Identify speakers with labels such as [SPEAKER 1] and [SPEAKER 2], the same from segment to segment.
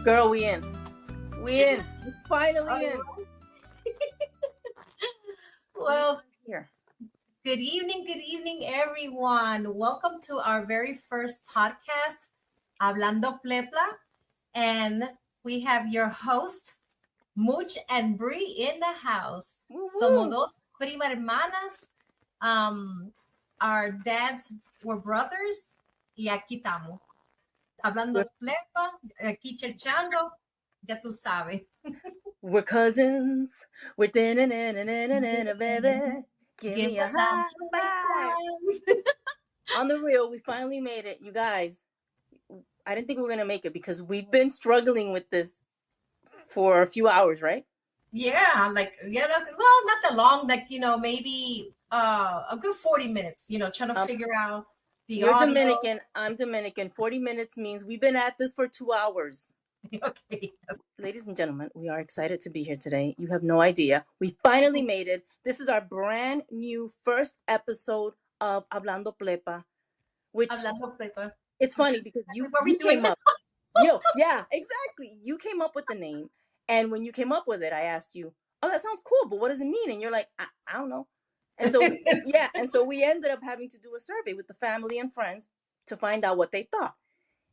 [SPEAKER 1] Girl, we in. We in. We're finally in.
[SPEAKER 2] Well,
[SPEAKER 1] Here.
[SPEAKER 2] good evening, everyone. Welcome to our very first podcast, Hablando Plepla. And we have your host, Much and Bree, in the house.
[SPEAKER 1] Woo-woo.
[SPEAKER 2] Somos dos prima hermanas. Our dads were brothers. Y aquí estamos. Hablando Plepla, aquí cherchando. Ya tú sabes.
[SPEAKER 1] We're cousins. We're baby. Give me a high five. On the real, we finally made it. You guys, I didn't think we were going to make it because we've been struggling with this for a few hours, right?
[SPEAKER 2] Yeah, not that long, maybe a good 40 minutes, trying to figure out the
[SPEAKER 1] You're
[SPEAKER 2] audio.
[SPEAKER 1] Dominican, I'm Dominican. 40 minutes means we've been at this for 2 hours.
[SPEAKER 2] Okay.
[SPEAKER 1] Ladies and gentlemen, we are excited to be here today. You have no idea. We finally made it. This is our brand new first episode of Hablando Plepla, which it's funny because you came up. Yeah, exactly. You came up with the name. And when you came up with it, I asked you, oh, that sounds cool, but what does it mean? And you're like, I don't know. And so, yeah. And so we ended up having to do a survey with the family and friends to find out what they thought.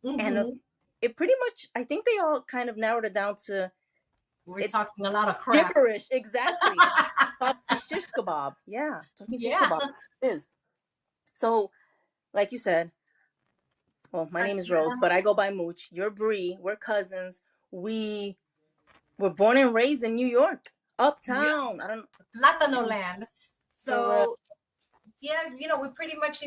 [SPEAKER 2] Mm-hmm.
[SPEAKER 1] And it pretty much, I think they all kind of narrowed it down to.
[SPEAKER 2] We're talking a lot of crap.
[SPEAKER 1] Gibberish, exactly. Shish kebab. Yeah. Talking shish kebab is. So, like you said, well, my name is Rose, but I go by Mooch. You're Bree. We're cousins. We were born and raised in New York, uptown.
[SPEAKER 2] Yeah. Latino land. So, we pretty much,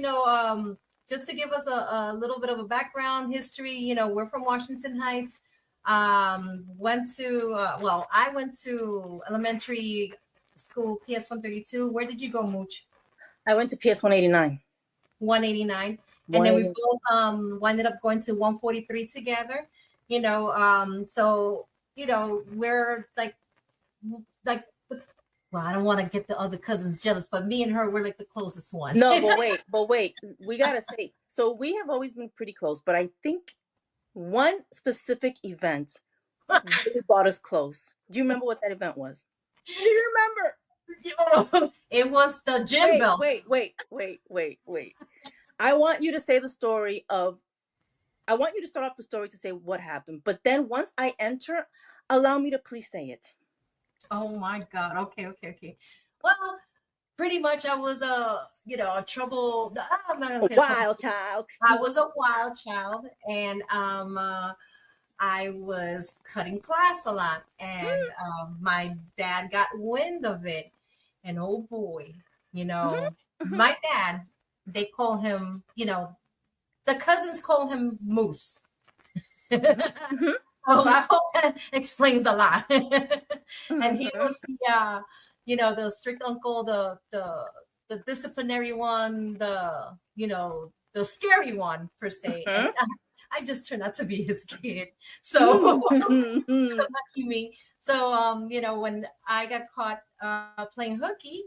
[SPEAKER 2] just to give us a little bit of a background history, we're from Washington Heights. I went to elementary school, PS 132. Where did you go, Mooch?
[SPEAKER 1] I went to PS 189.
[SPEAKER 2] 189. And then we both ended up going to 143 together, so, we're like, well, I don't want to get the other cousins jealous, but me and her, we're like the closest ones.
[SPEAKER 1] No, but wait, we got to say, so we have always been pretty close, but I think one specific event really brought us close. Do you remember what that event was? Do you remember?
[SPEAKER 2] It was the gym belt.
[SPEAKER 1] Wait. I want you to say the story I want you to start off the story to say what happened, but then once I enter, allow me to please say it.
[SPEAKER 2] Oh my God. Okay. Well, pretty much I was I'm not gonna say
[SPEAKER 1] wild child.
[SPEAKER 2] I was a wild child, and I was cutting class a lot, and my dad got wind of it, and oh boy, my dad, they call him, the cousins call him Moose.
[SPEAKER 1] Mm-hmm.
[SPEAKER 2] So I hope that explains a lot. And he was the strict uncle, the disciplinary one, the scary one per se. And I just turned out to be his kid. So lucky me. So when I got caught playing hooky,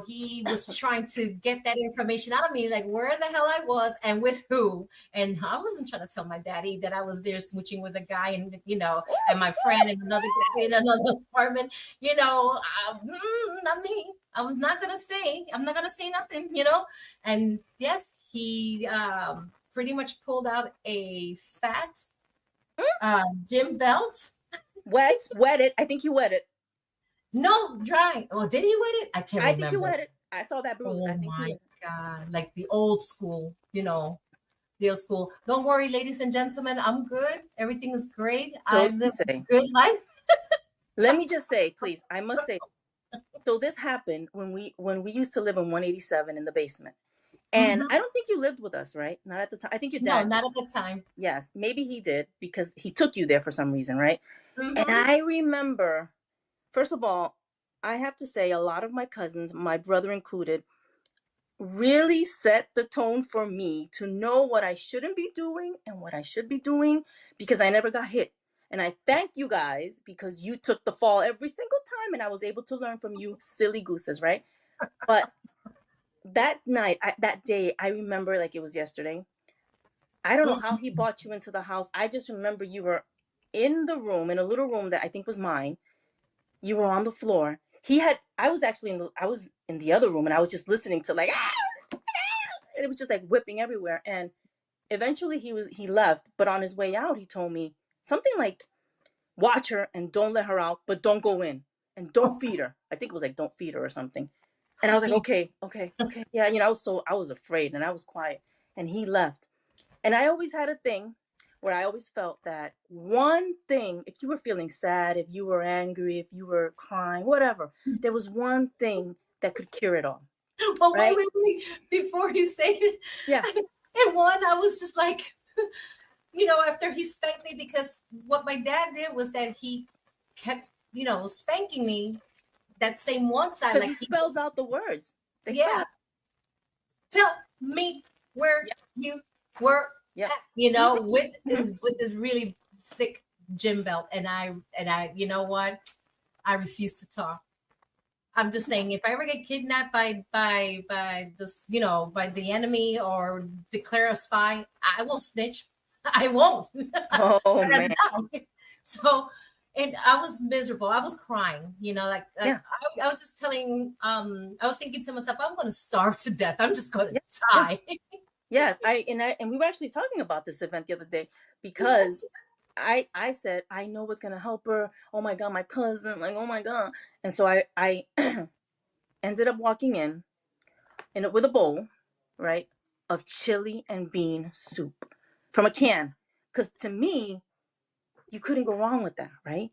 [SPEAKER 2] he was trying to get that information out of me, like where the hell I was and with who. And I wasn't trying to tell my daddy that I was there smooching with a guy and my friend in another apartment. Not me. I'm not gonna say nothing. And yes, he pretty much pulled out a fat gym belt.
[SPEAKER 1] Wet it. I think you wet it.
[SPEAKER 2] No, dry. Oh, did he wet it? I can't remember.
[SPEAKER 1] I think you wet it. I saw that bruise.
[SPEAKER 2] Oh
[SPEAKER 1] I think
[SPEAKER 2] my God. Like the old school, the old school. Don't worry, ladies and gentlemen. I'm good. Everything is great.
[SPEAKER 1] So
[SPEAKER 2] I live a good life.
[SPEAKER 1] Let me just say, please, I must say. So this happened when we used to live in 187 in the basement. And I don't think you lived with us, right? Not at the time. I think your dad.
[SPEAKER 2] No, not at the time.
[SPEAKER 1] Yes, maybe he did because he took you there for some reason, right? And I remember, first of all, I have to say a lot of my cousins, my brother included, really set the tone for me to know what I shouldn't be doing and what I should be doing because I never got hit. And I thank you guys because you took the fall every single time and I was able to learn from you silly gooses, right? But that night, that day, I remember like it was yesterday. I don't know how he brought you into the house. I just remember you were in the room, in a little room that I think was mine. You were on the floor. I was actually I was in the other room, and I was just listening to like, and it was just like whipping everywhere. And eventually he left, but on his way out, he told me something like, watch her and don't let her out, but don't go in and don't feed her. I think it was like, don't feed her or something. And I was like, okay. Yeah. I was afraid and I was quiet, and he left. And I always had a thing where I always felt that one thing, if you were feeling sad, if you were angry, if you were crying, whatever, there was one thing that could cure it all.
[SPEAKER 2] Well, right? Wait, before you say it.
[SPEAKER 1] Yeah.
[SPEAKER 2] And one, I was just like, after he spanked me, because what my dad did was that he kept, spanking me that same one side.
[SPEAKER 1] Like he spells out the words.
[SPEAKER 2] Tell me where you were at, with this really thick gym belt. And I, you know what? I refuse to talk. I'm just saying, if I ever get kidnapped by this, by the enemy or declare a spy, I will snitch. I won't.
[SPEAKER 1] Oh man.
[SPEAKER 2] So, and I was miserable. I was crying, I was just telling, I was thinking to myself, I'm going to starve to death. I'm just going to die.
[SPEAKER 1] Yes. And we were actually talking about this event the other day, because I said, I know what's going to help her. Oh my God, my cousin, like, oh my God. And so I ended up walking in with a bowl, right, of chili and bean soup from a can. Because to me, you couldn't go wrong with that, right?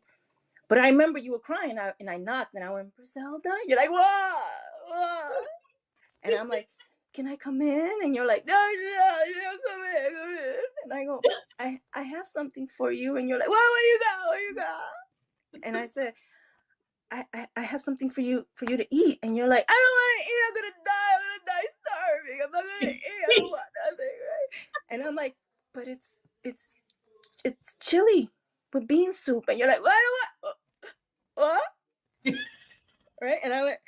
[SPEAKER 1] But I remember you were crying, and I knocked, and I went, Griselda? You're like, whoa. And I'm like, can I come in? And you're like, no, come in. And I go, I have something for you. And you're like, where you go? And I said, I have something for you to eat. And you're like, I don't want to eat. I'm going to die starving. I'm not going to eat. I don't want nothing, right? And I'm like, but it's chili with bean soup. And you're like, what? Right? And I went,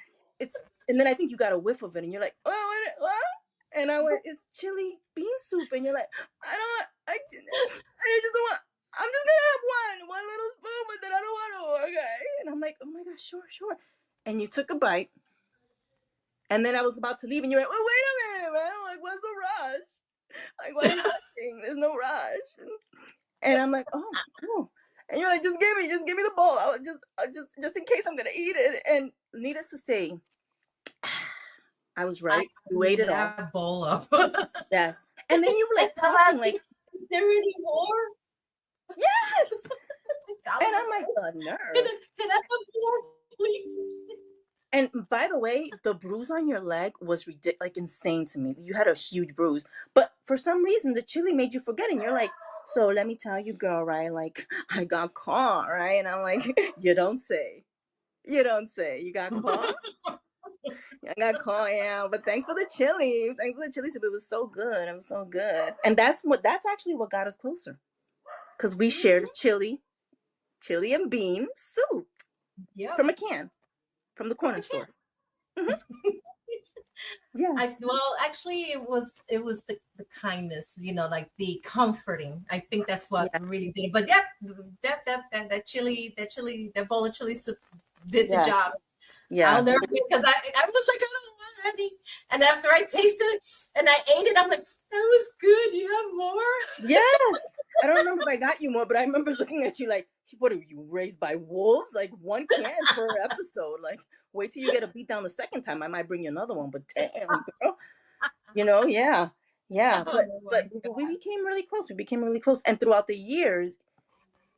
[SPEAKER 1] and then I think you got a whiff of it, and you're like, what? And I went, it's chili bean soup. And you're like, I just don't want, I'm just gonna have one little spoon, but then I don't want to, okay? And I'm like, oh my gosh, sure. And you took a bite, and then I was about to leave, and you went, well, wait a minute, man. I'm like, what's the rush? Like, why nothing? There's no rush. And I'm like, oh. And you're like, just give me the bowl. I was just in case I'm gonna eat it. And needless to say, I was right. You ate it all.
[SPEAKER 2] Bowl up.
[SPEAKER 1] Yes. And then you were like talking like,
[SPEAKER 2] is there any more?
[SPEAKER 1] Yes. And I'm like, the nerve.
[SPEAKER 2] Can I have more, please?
[SPEAKER 1] And by the way, the bruise on your leg was like insane to me. You had a huge bruise, but for some reason, the chili made you forget. And you're like, so let me tell you, girl, right? Like, I got caught, right? And I'm like, you don't say. You got caught. I got caught, yeah. But thanks for the chili. Soup. It was so good. And that's actually what got us closer, because we shared chili and bean soup from a can, from the corner store. Mm-hmm. Yes.
[SPEAKER 2] Well, actually, it was the kindness, like the comforting. I think that's what really did it. But that chili, that bowl of chili soup did the job. Yeah. I'll never, because I was like, I don't want any. And after I tasted it and I ate it, I'm like, that was good. You have more?
[SPEAKER 1] Yes. I don't remember if I got you more, but I remember looking at you like, what are you, raised by wolves? Like, one can per episode. Like, wait till you get a beat down the second time. I might bring you another one, but damn, girl. Yeah. But we became really close. And throughout the years,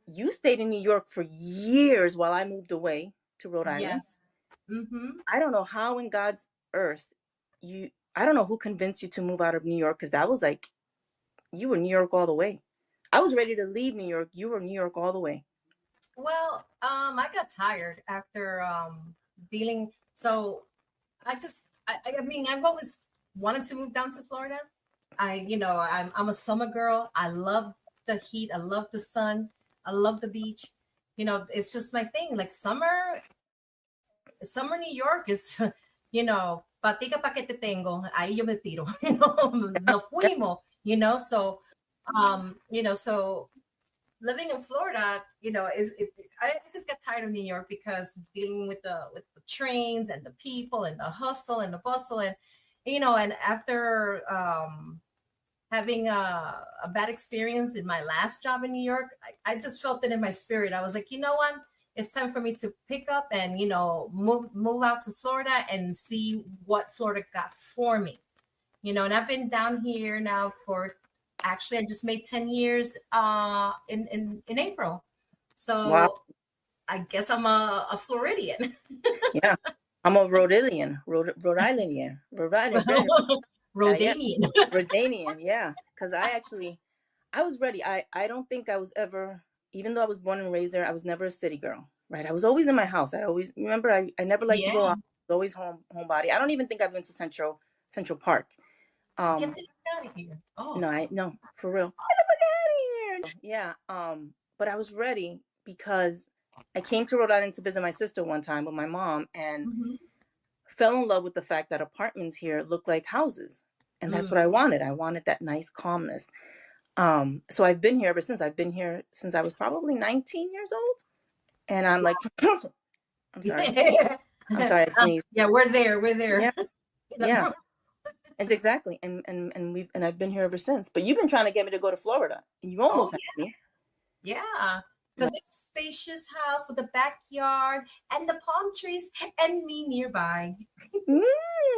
[SPEAKER 1] you stayed in New York for years while I moved away to Rhode Island.
[SPEAKER 2] Yes. Mm-hmm.
[SPEAKER 1] I don't know how in God's earth I don't know who convinced you to move out of New York, because that was like, you were New York all the way. I was ready to leave New York. You were New York all the way.
[SPEAKER 2] Well, I got tired after dealing. So I mean, I've always wanted to move down to Florida. I'm a summer girl. I love the heat. I love the sun. I love the beach. It's just my thing. Like summer New York is, patica pa que te tengo, ahí yo me tiro, nos fuimos, so So living in Florida, I just got tired of New York because dealing with the trains and the people and the hustle and the bustle and after having a bad experience in my last job in New York, I just felt it in my spirit. I was like, you know what? It's time for me to pick up and move out to Florida and see what Florida got for me. And I've been down here now for actually I just made 10 years in April. So
[SPEAKER 1] wow.
[SPEAKER 2] I guess I'm a Floridian.
[SPEAKER 1] Yeah. I'm a Rhode Islandian. Rhodanian, yeah. Because I was ready. I don't think I was ever, even though I was born and raised there, I was never a city girl, right? I was always in my house. I always remember I never liked to go out. I was always homebody. I don't even think I've been to Central Park.
[SPEAKER 2] Get the out of here. Oh.
[SPEAKER 1] No, for real. Get the fuck out of here. Yeah. But I was ready because I came to Rhode Island to visit my sister one time with my mom and fell in love with the fact that apartments here look like houses. And that's what I wanted. I wanted that nice calmness. So I've been here ever since. I've been here since I was probably 19 years old. And I'm like, I'm sorry. I'm sorry, I sneezed.
[SPEAKER 2] Yeah, we're there.
[SPEAKER 1] Yeah. And exactly. And I've been here ever since. But you've been trying to get me to go to Florida. And you almost had me.
[SPEAKER 2] Yeah. Because it's a spacious house with a backyard and the palm trees and me nearby.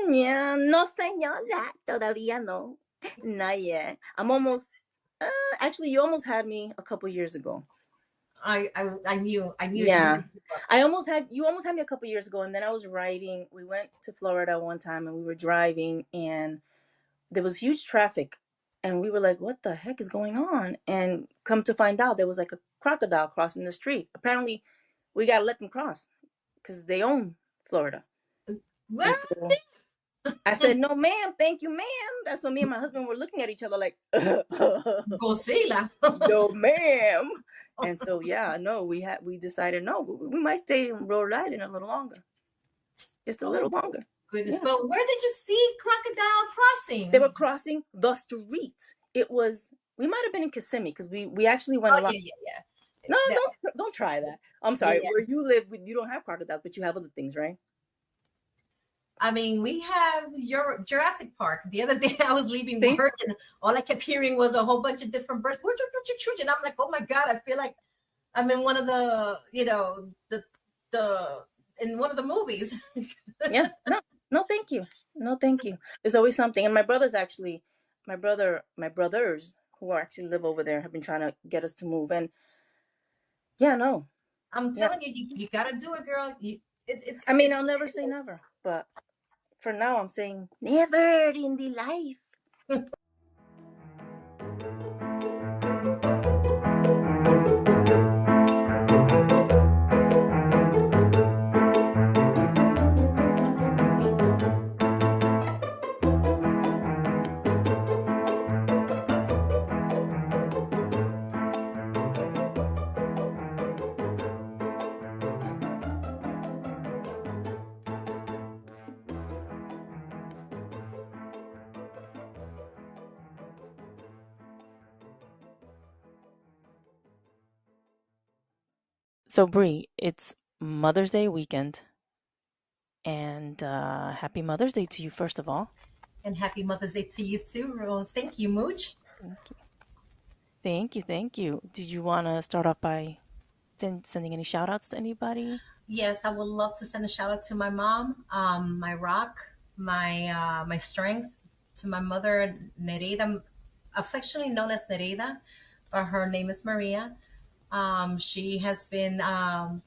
[SPEAKER 1] Yeah, no señora, todavía no. Not yet. I'm almost, actually, you almost had me a couple years ago.
[SPEAKER 2] I knew.
[SPEAKER 1] Yeah. You almost had me a couple years ago. And then I was riding. We went to Florida one time and we were driving and there was huge traffic. And we were like, what the heck is going on? And come to find out, there was like a crocodile crossing the street. Apparently, we got to let them cross because they own Florida.
[SPEAKER 2] What?
[SPEAKER 1] So I said, no, ma'am. Thank you, ma'am. That's when me and my husband were looking at each other like,
[SPEAKER 2] Godzilla.
[SPEAKER 1] No, ma'am. And so, yeah, no, we decided, no, we might stay in Rhode Island a little longer. Just a little longer.
[SPEAKER 2] Goodness. Yeah. But where did you see crocodile crossing?
[SPEAKER 1] They were crossing the streets. We might have been in Kissimmee because we actually went a lot.
[SPEAKER 2] Yeah.
[SPEAKER 1] No, don't try that. I'm sorry. Yeah. Where you live, you don't have crocodiles, but you have other things, right?
[SPEAKER 2] I mean, we have your Jurassic Park. The other day I was leaving work and all I kept hearing was a whole bunch of different birds. And I'm like, oh my God, I feel like I'm in one of the, in one of the movies.
[SPEAKER 1] Yeah, no, thank you. No, thank you. There's always something. And my brothers who actually live over there have been trying to get us to move. And yeah, no.
[SPEAKER 2] I'm telling you got to do it, girl.
[SPEAKER 1] I'll never say never, but for now I'm saying never in the life. So, Bree, it's Mother's Day weekend. And happy Mother's Day to you, first of all.
[SPEAKER 2] And happy Mother's Day to you too, Rose. Thank you, Mooch.
[SPEAKER 1] Thank you. Did you want to start off by sending any shout outs to anybody?
[SPEAKER 2] Yes, I would love to send a shout out to my mom, my rock, my strength, to my mother, Nereida, affectionately known as Nereida, but her name is Maria. She has been, my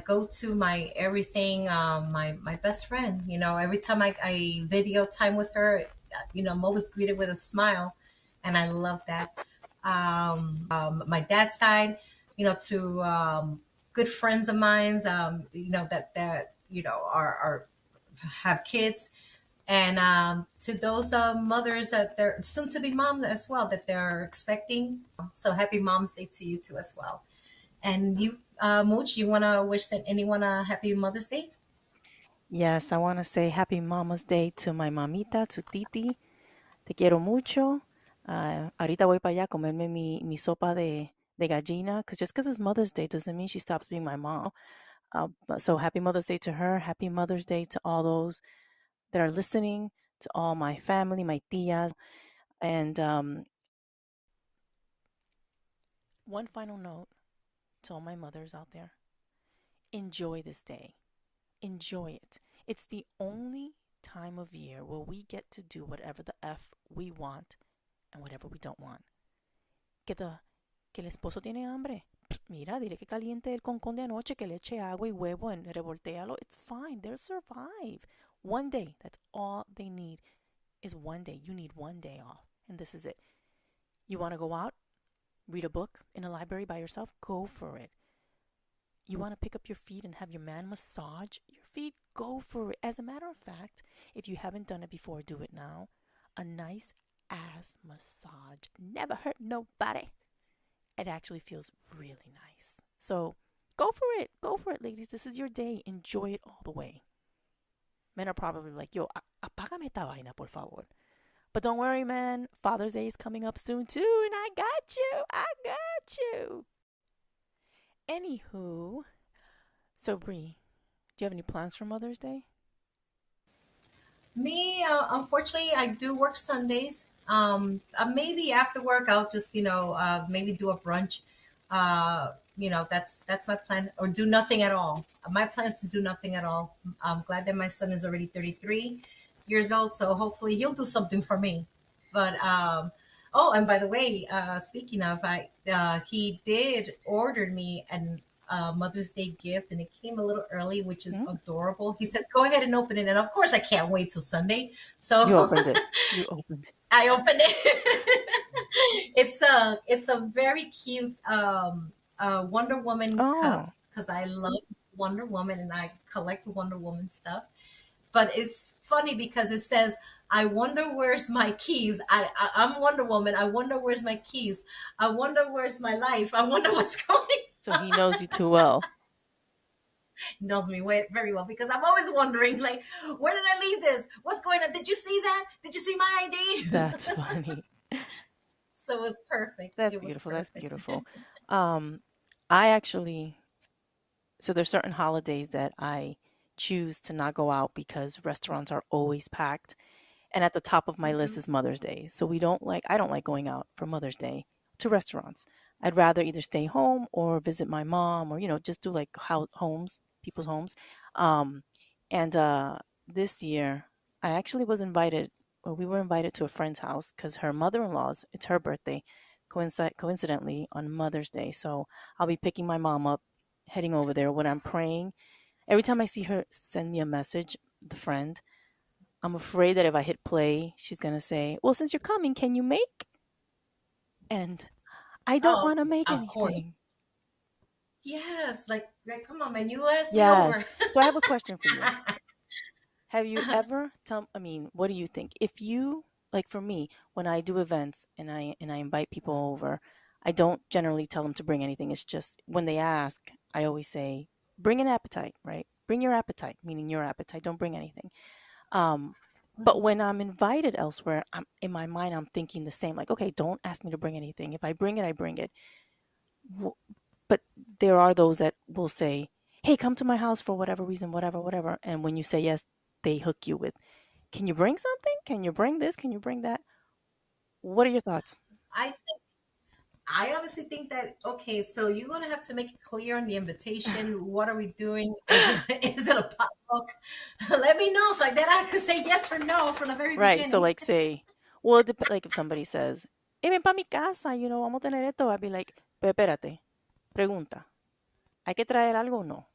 [SPEAKER 2] go-to, my everything, my best friend. Every time I video time with her, I'm always greeted with a smile, and I love that. My dad's side, to good friends of mine, that are have kids. And to those mothers that they're soon to be moms as well, that they're expecting. So happy Mom's Day to you too as well. And you, Mooch, you want to wish anyone a happy Mother's Day?
[SPEAKER 1] Yes, I want to say happy Mama's Day to my mamita, to Titi. Te quiero mucho. Ahorita voy para allá a comerme mi sopa de gallina, because just because it's Mother's Day doesn't mean she stops being my mom. So happy Mother's Day to her. Happy Mother's Day to all those that are listening, to all my family, my tias. And one final note to all my mothers out there: enjoy this day. Enjoy it. It's the only time of year where we get to do whatever the F we want and whatever we don't want. Que, the, que el esposo tiene hambre. Mira, dile que caliente el concón de anoche, que le eche agua y huevo and revoltealo. It's fine. They'll survive. One day. That's all they need is one day. You need one day off. And this is it. You want to go out, read a book in a library by yourself? Go for it. You want to pick up your feet and have your man massage your feet? Go for it. As a matter of fact, if you haven't done it before, do it now. A nice ass massage never hurt nobody. It actually feels really nice. So go for it. Go for it, ladies. This is your day. Enjoy it all the way. Men are probably like, yo, apágame esta vaina, por favor. But don't worry, man. Father's Day is coming up soon, too. And I got you. I got you. Anywho, so Bree, do you have any plans for Mother's Day?
[SPEAKER 2] Me, unfortunately, I do work Sundays. Maybe after work, I'll just maybe do a brunch. That's my plan, or do nothing at all. My plan is to do nothing at all. I'm glad that my son is already 33 years old, so hopefully he'll do something for me. But oh, and by the way, speaking of, he did order me an Mother's Day gift, and it came a little early, which is adorable. He says, "Go ahead and open it," and of course, I can't wait till Sunday. So
[SPEAKER 1] You opened it. You opened it.
[SPEAKER 2] I opened it. It's a very cute Wonder Woman cup, because I love Wonder Woman and I collect Wonder Woman stuff. But it's funny because it says, "I wonder where's my keys. I'm Wonder Woman. I wonder where's my keys. I wonder where's my life. I wonder what's going on."
[SPEAKER 1] So he knows you too well.
[SPEAKER 2] He knows me very well, because I'm always wondering, like, where did I leave this? What's going on? Did you see that? Did you see my ID?
[SPEAKER 1] That's funny.
[SPEAKER 2] So it was perfect.
[SPEAKER 1] That's beautiful. That's beautiful. I actually, so there's certain holidays that I choose to not go out because restaurants are always packed. And at the top of my list is Mother's Day. So I don't like going out for Mother's Day to restaurants. I'd rather either stay home or visit my mom, or, just do like people's homes. And this year, I actually was invited, or we were invited to a friend's house because her mother-in-law's, it's her birthday, coincidentally on Mother's Day. So I'll be picking my mom up, heading over there when I'm praying. Every time I see her send me a message, the friend, I'm afraid that if I hit play, she's going to say, "Well, since you're coming, can you make?" And I don't want to make anything. Course.
[SPEAKER 2] Yes, like come on, man, you asked me over.
[SPEAKER 1] So I have a question for you. Have you ever what do you think? If you, like for me, when I do events and I invite people over, I don't generally tell them to bring anything. It's just when they ask, I always say, bring an appetite, right? Bring your appetite, meaning your appetite. Don't bring anything. But when I'm invited elsewhere, in my mind, I'm thinking the same. Like, okay, don't ask me to bring anything. If I bring it, I bring it. But there are those that will say, "Hey, come to my house for whatever reason, whatever." And when you say yes, they hook you with, "Can you bring something? Can you bring this? Can you bring that?" What are your thoughts?
[SPEAKER 2] I honestly think that, okay, so you're going to have to make it clear in the invitation. What are we doing? Is it a potluck? Let me know so that I could say yes or no from the very beginning.
[SPEAKER 1] Right. So like say, well, like if somebody says, "Hey, ven pa mi casa, vamos a tener esto," I'd be like, "Espérate, pregunta. ¿Hay que traer algo o no?"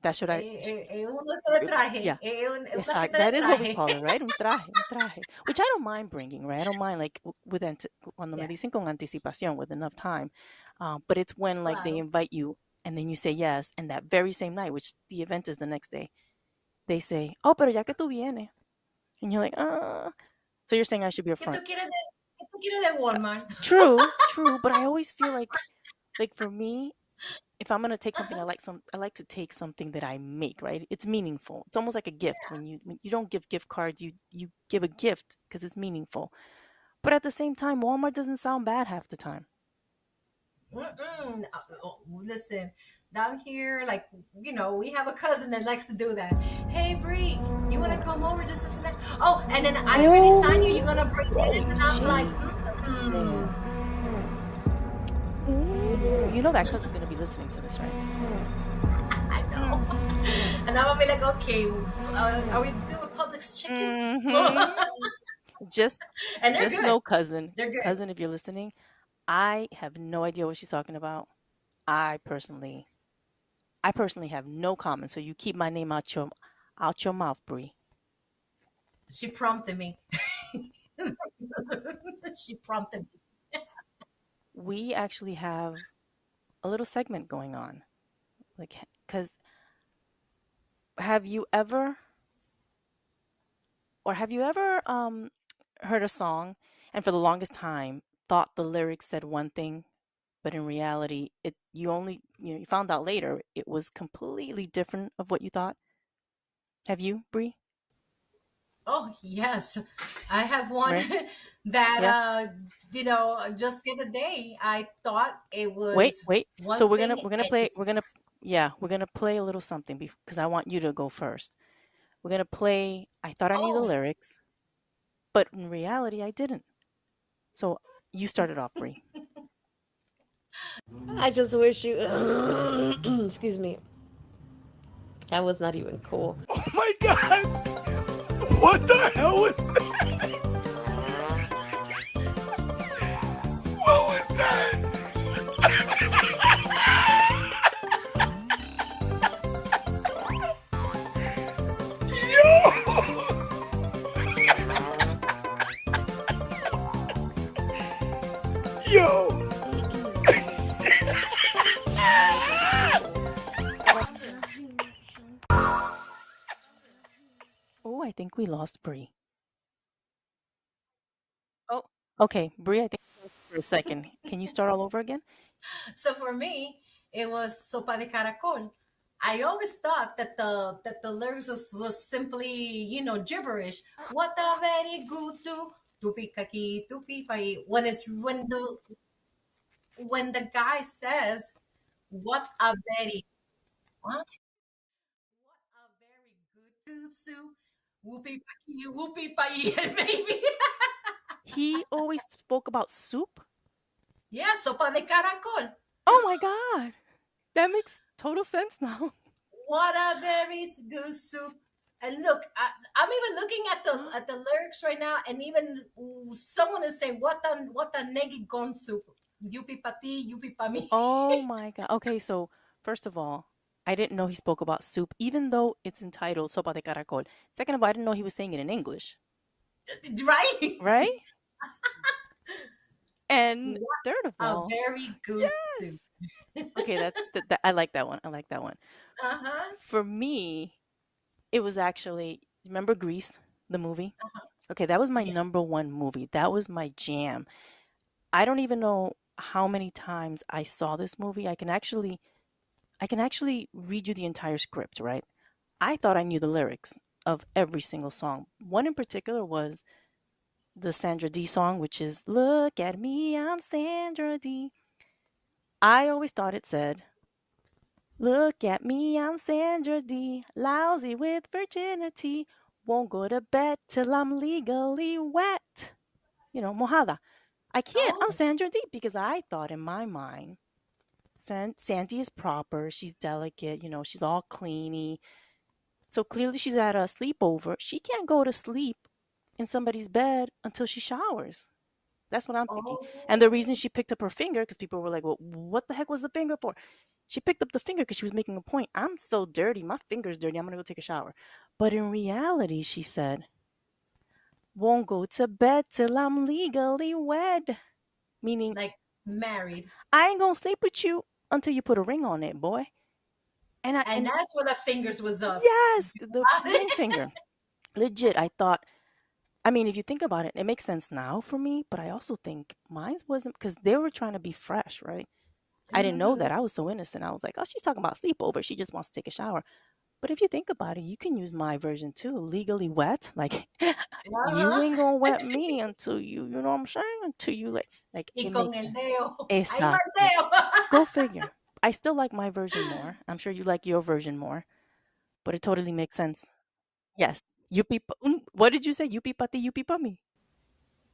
[SPEAKER 1] That should I? Yeah, exactly. That is what we call it, right? Un traje. Which I don't mind bringing, right? I don't mind like cuando me dicen con anticipación, with enough time. But it's when like they invite you and then you say yes, and that very same night, which the event is the next day, they say, "Oh, pero ya que tú vienes," and you're like, So you're saying I should be upfront?
[SPEAKER 2] ¿Qué tú quieres de Walmart?
[SPEAKER 1] True, but I always feel like for me, if I'm gonna take something, I like to take something that I make, right? It's meaningful. It's almost like a gift. When you don't give gift cards, you give a gift because it's meaningful. But at the same time, Walmart doesn't sound bad half the time.
[SPEAKER 2] Listen, down here, like, we have a cousin that likes to do that. Hey, Bree, you want to come over? This and that. Oh, and then I already signed you. You're gonna bring it, and I'm like,
[SPEAKER 1] You know that cousin's gonna be listening to this, right?
[SPEAKER 2] I know. And I'm gonna be like, okay, are we good with Publix chicken?
[SPEAKER 1] Just
[SPEAKER 2] good.
[SPEAKER 1] know, cousin.
[SPEAKER 2] They're good.
[SPEAKER 1] Cousin, if you're listening, I have no idea what she's talking about. I personally have no comment. So you keep my name out your mouth, Bree.
[SPEAKER 2] She prompted me. She prompted me.
[SPEAKER 1] We actually have a little segment going on, like, because have you ever heard a song and for the longest time thought the lyrics said one thing, but in reality you found out later it was completely different of what you thought? Have you, Bree?
[SPEAKER 2] Oh, yes. I have one
[SPEAKER 1] Right?
[SPEAKER 2] that just the other day I thought it was
[SPEAKER 1] Wait.
[SPEAKER 2] one
[SPEAKER 1] So we're
[SPEAKER 2] thing.
[SPEAKER 1] gonna play a little something because I want you to go first. We're gonna play I thought I knew the lyrics, but in reality I didn't. So you started off, Bree.
[SPEAKER 3] I just wish you excuse me. That was not even cool.
[SPEAKER 4] Oh my god! What the hell was that? What was that? Yo!
[SPEAKER 1] Oh, I think we lost Bree. Oh, okay, Bree, I think we lost you for a second. Can you start all over again?
[SPEAKER 2] So for me, it was sopa de caracol. I always thought that the lyrics was simply, gibberish. What a very good do tupi kaki tupi pai. When the guy says, what a very what? What a very good tutsu. Whoopie paki whoopie pai baby.
[SPEAKER 1] He always spoke about soup.
[SPEAKER 2] Yeah, sopa de caracol.
[SPEAKER 1] Oh my god, that makes total sense now.
[SPEAKER 2] What a very good soup. And look, I'm even looking at the lyrics right now, and even someone is saying, "What a negi gon soup, yupi pati, yupi pami."
[SPEAKER 1] Oh my god. Okay, so first of all, I didn't know he spoke about soup, even though it's entitled Sopa de Caracol. Second of all, I didn't know he was saying it in English.
[SPEAKER 2] Right?
[SPEAKER 1] Right? And
[SPEAKER 2] What
[SPEAKER 1] third of all,
[SPEAKER 2] a very good soup.
[SPEAKER 1] Okay, that I like that one. I like that one.
[SPEAKER 2] Uh-huh.
[SPEAKER 1] For me, it was actually, remember Grease, the movie?
[SPEAKER 2] Uh-huh.
[SPEAKER 1] Okay, that was my
[SPEAKER 2] Yeah.
[SPEAKER 1] number one movie. That was my jam. I don't even know how many times I saw this movie. I can actually read you the entire script, right? I thought I knew the lyrics of every single song. One in particular was the Sandra D song, which is "Look at me, I'm Sandra D." I always thought it said, "Look at me, I'm Sandra D, lousy with virginity, won't go to bed till I'm legally wet." Mojada. I can't. I'm
[SPEAKER 2] Oh.
[SPEAKER 1] Sandra D because I thought in my mind, Sandy is proper. She's delicate. She's all cleany. So clearly she's at a sleepover. She can't go to sleep in somebody's bed until she showers. That's what I'm thinking. And the reason she picked up her finger, because people were like, well, what the heck was the finger for? She picked up the finger because she was making a point. I'm so dirty. My finger's dirty. I'm going to go take a shower. But in reality, she said, won't go to bed till I'm legally wed. Meaning,
[SPEAKER 2] like married.
[SPEAKER 1] I ain't going to sleep with you until you put a ring on it, boy.
[SPEAKER 2] And that's where the fingers was up.
[SPEAKER 1] Yes, the ring finger. Legit, I thought, I mean, if you think about it, it makes sense now for me, but I also think mine wasn't, because they were trying to be fresh, right? I didn't know that. I was so innocent. I was like, oh, she's talking about sleepover. She just wants to take a shower. But if you think about it, you can use my version too. Legally wet, like you ain't gonna wet me until you know what I'm saying? Until you like
[SPEAKER 2] Y
[SPEAKER 1] it
[SPEAKER 2] con
[SPEAKER 1] makes
[SPEAKER 2] el dedo. Ahí va
[SPEAKER 1] exactly.
[SPEAKER 2] el dedo.
[SPEAKER 1] Go figure. I still like my version more. I'm sure you like your version more, but it totally makes sense. Yes. What did you say? Yupi pati, yupi pa me.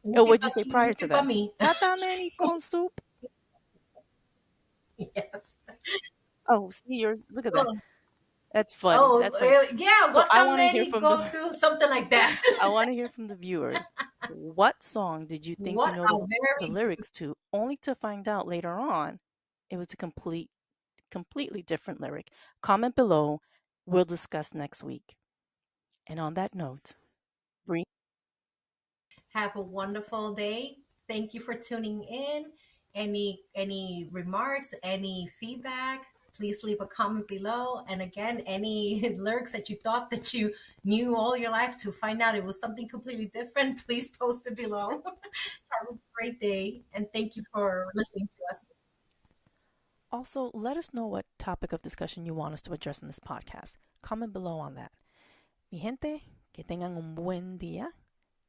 [SPEAKER 1] Or
[SPEAKER 2] Upi
[SPEAKER 1] what'd
[SPEAKER 2] pa
[SPEAKER 1] you say
[SPEAKER 2] ti,
[SPEAKER 1] prior
[SPEAKER 2] upi
[SPEAKER 1] to
[SPEAKER 2] pa
[SPEAKER 1] that?
[SPEAKER 2] me.
[SPEAKER 1] Tatameni con soup.
[SPEAKER 2] Yes.
[SPEAKER 1] Oh, see yours. Look at that.
[SPEAKER 2] Oh,
[SPEAKER 1] That's funny. That's funny.
[SPEAKER 2] yeah.
[SPEAKER 1] So
[SPEAKER 2] What
[SPEAKER 1] I
[SPEAKER 2] the
[SPEAKER 1] want to hear
[SPEAKER 2] many
[SPEAKER 1] from
[SPEAKER 2] go
[SPEAKER 1] the
[SPEAKER 2] through something like that?
[SPEAKER 1] I want to hear from the viewers. What song did you think you
[SPEAKER 2] What
[SPEAKER 1] know
[SPEAKER 2] a
[SPEAKER 1] the
[SPEAKER 2] very
[SPEAKER 1] lyrics to, only to find out later on it was a completely different lyric? Comment below. We'll discuss next week. And on that note, Bree,
[SPEAKER 2] have a wonderful day. Thank you for tuning in. Any remarks, any feedback, please leave a comment below. And again, any lyrics that you thought that you knew all your life to find out it was something completely different, please post it below. Have a great day, and thank you for listening to us.
[SPEAKER 1] also let us know what topic of discussion you want us to address in this podcast. Comment below on that. Mi gente, que tengan un buen día.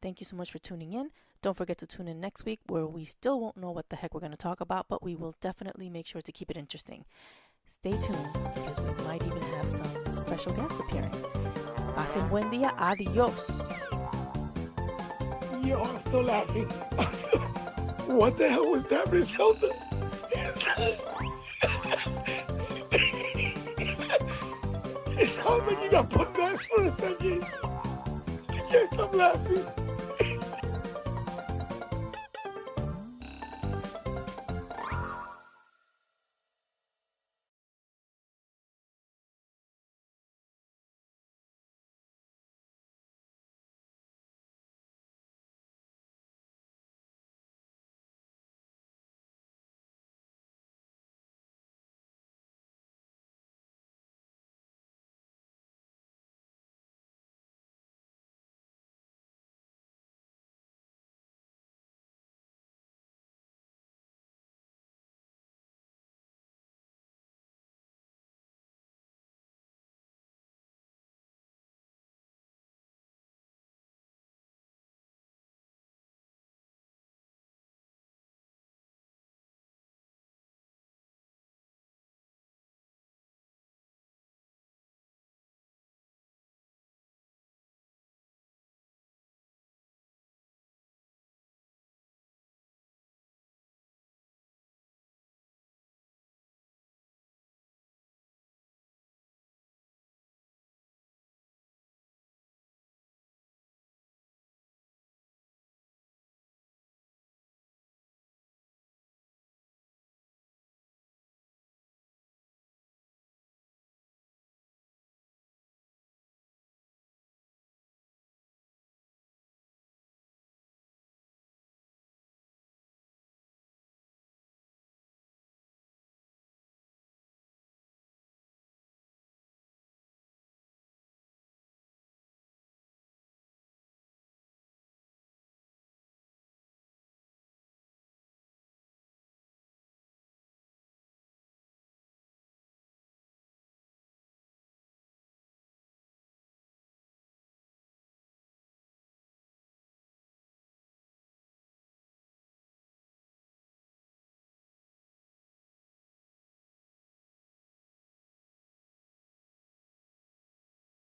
[SPEAKER 1] Thank you so much for tuning in. Don't forget to tune in next week, where we still won't know what the heck we're going to talk about, but we will definitely make sure to keep it interesting. Stay tuned, because we might even have some special guests appearing. Pasen buen día. Adios.
[SPEAKER 4] Yo, I'm still laughing. What the hell was that, Griselda? It sounds like you got possessed for a second. I can't stop laughing.